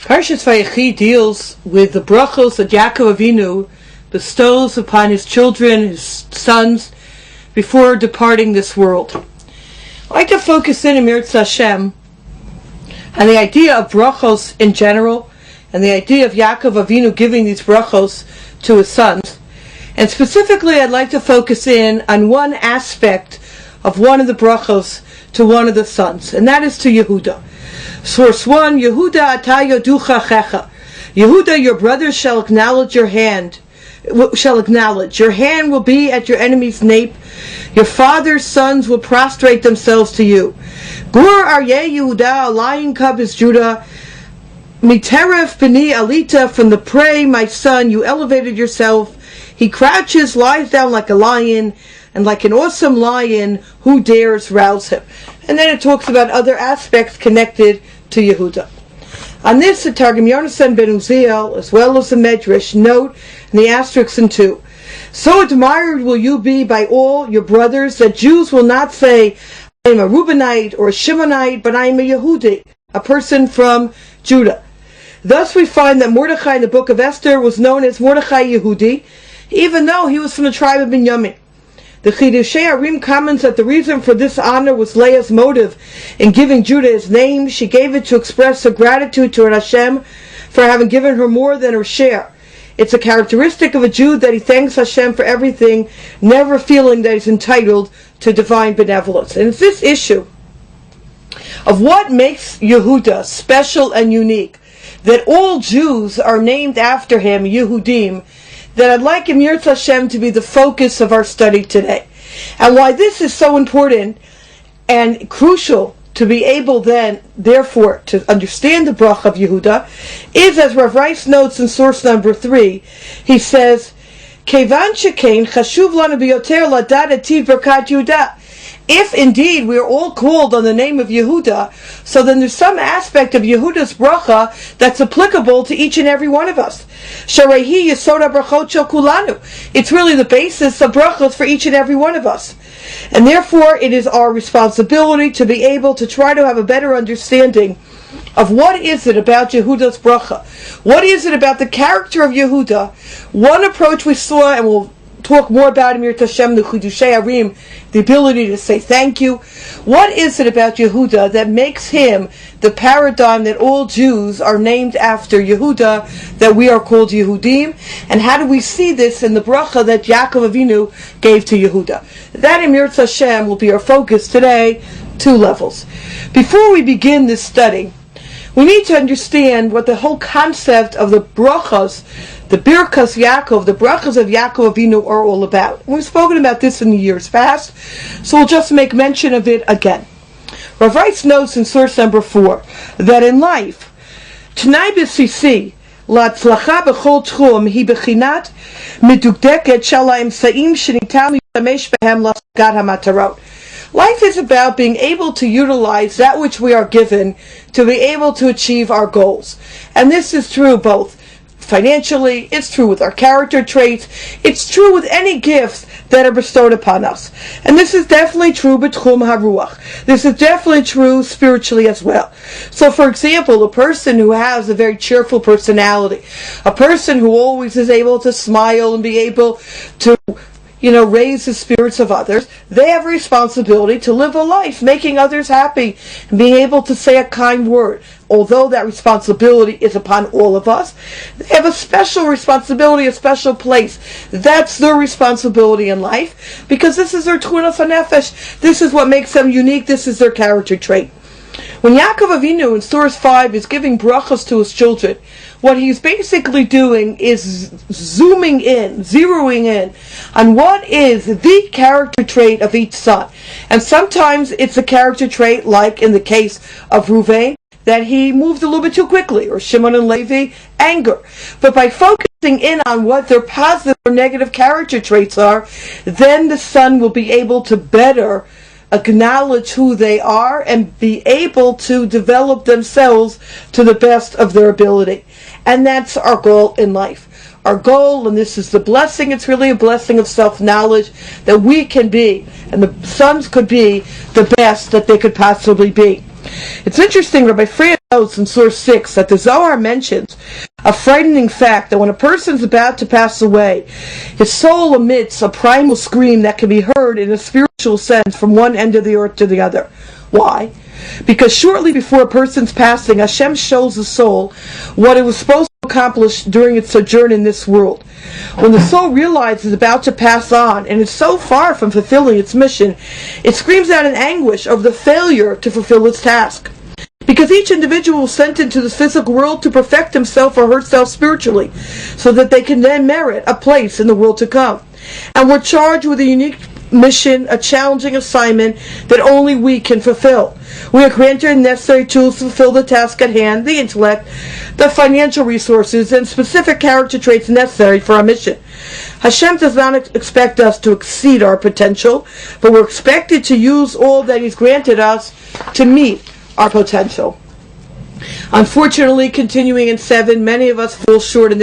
Parshat Vayechi deals with the brachos that Yaakov Avinu bestows upon his children, his sons, before departing this world. I'd like to focus in Mirz Hashem on the idea of brachos in general, and the idea of Yaakov Avinu giving these brachos to his sons. And specifically, I'd like to focus in on one aspect of one of the brachos to one of the sons, and that is to Yehuda. Source 1, Yehuda ata yoducha checha. Yehuda, your brothers shall acknowledge your hand. Your hand will be at your enemy's nape. Your father's sons will prostrate themselves to you. Gur aryeh Yehuda, a lion cub is Judah. Miteref b'ni alita, from the prey, my son, you elevated yourself. He crouches, lies down like a lion, and like an awesome lion, who dares rouse him? And then it talks about other aspects connected to Yehuda. On this, the Targum Yonasan ben Uziel, as well as the Medrash, note in the asterisks in 2. So admired will you be by all your brothers that Jews will not say, I am a Reubenite or a Shimonite, but I am a Yehudi, a person from Judah. Thus we find that Mordechai in the book of Esther was known as Mordechai Yehudi, even though he was from the tribe of Binyamin. The Chidushei Arim comments that the reason for this honor was Leah's motive in giving Judah his name. She gave it to express her gratitude to Hashem for having given her more than her share. It's a characteristic of a Jew that he thanks Hashem for everything, never feeling that he's entitled to divine benevolence. And it's this issue of what makes Yehuda special and unique, that all Jews are named after him, Yehudim, that I'd like Mirz Hashem to be the focus of our study today. And why this is so important and crucial to be able then, therefore, to understand the bracha of Yehuda, is, as Rav Rice notes in source number 3, he says, Kevan shekain chashuv lanu biyoter ladat etiv berkat Yehuda. If indeed we are all called on the name of Yehuda, so then there's some aspect of Yehuda's bracha that's applicable to each and every one of us. Sharehi Yesoda brachot shel kulanu. It's really the basis of brachos for each and every one of us. And therefore it is our responsibility to be able to try to have a better understanding of what is it about Yehuda's bracha. What is it about the character of Yehuda? One approach we saw, and we'll talk more about Mirz Hashem, the Chidushei Arim, the ability to say thank you. What is it about Yehuda that makes him the paradigm that all Jews are named after Yehuda, that we are called Yehudim? And how do we see this in the bracha that Yaakov Avinu gave to Yehuda? That in Mirz Hashem will be our focus today, 2 levels. Before we begin this study, we need to understand what the whole concept of the brachas, the Birkas Yaakov, the brachas of Yaakov Avinu are all about. And we've spoken about this in the years past, so we'll just make mention of it again. Rav Rice notes in source number 4 that in life, T'nai b'sisi, la'atzlacha b'chol tchum, hi b'chinat medukdeket shel ha'emsa'im shenitam l'shtamesh behem l'asgat hamatarot. Life is about being able to utilize that which we are given to be able to achieve our goals. And this is true both financially, it's true with our character traits, it's true with any gifts that are bestowed upon us. And this is definitely true b'tchum haruach. This is definitely true spiritually as well. So for example, a person who has a very cheerful personality, a person who always is able to smile and be able to raise the spirits of others, they have a responsibility to live a life making others happy and being able to say a kind word. Although that responsibility is upon all of us, they have a special responsibility, a special place. That's their responsibility in life, because this is their tchunas hanefesh. This is what makes them unique. This is their character trait. When Yaakov Avinu in source 5 is giving brachas to his children, what he's basically doing is zooming in, zeroing in on what is the character trait of each son. And sometimes it's a character trait, like in the case of Ruvain, that he moved a little bit too quickly, or Shimon and Levi, anger. But by focusing in on what their positive or negative character traits are, then the son will be able to better acknowledge who they are and be able to develop themselves to the best of their ability. And that's our goal in life. Our goal, and this is the blessing, it's really a blessing of self-knowledge, that we can be, and the sons could be, the best that they could possibly be. It's interesting, Rabbi Freya notes in source 6 that the Zohar mentions a frightening fact that when a person is about to pass away, his soul emits a primal scream that can be heard in a spiritual sense from one end of the earth to the other. Why? Because shortly before a person's passing, Hashem shows the soul what it was supposed to accomplish during its sojourn in this world. When the soul realizes it's about to pass on and is so far from fulfilling its mission, it screams out in anguish of the failure to fulfill its task. Because each individual was sent into this physical world to perfect himself or herself spiritually, so that they can then merit a place in the world to come. And we're charged with a unique mission, a challenging assignment that only we can fulfill. We are granted the necessary tools to fulfill the task at hand, the intellect, the financial resources, and specific character traits necessary for our mission. Hashem does not expect us to exceed our potential, but we're expected to use all that He's granted us to meet our potential. Unfortunately, continuing in 7, many of us fall short in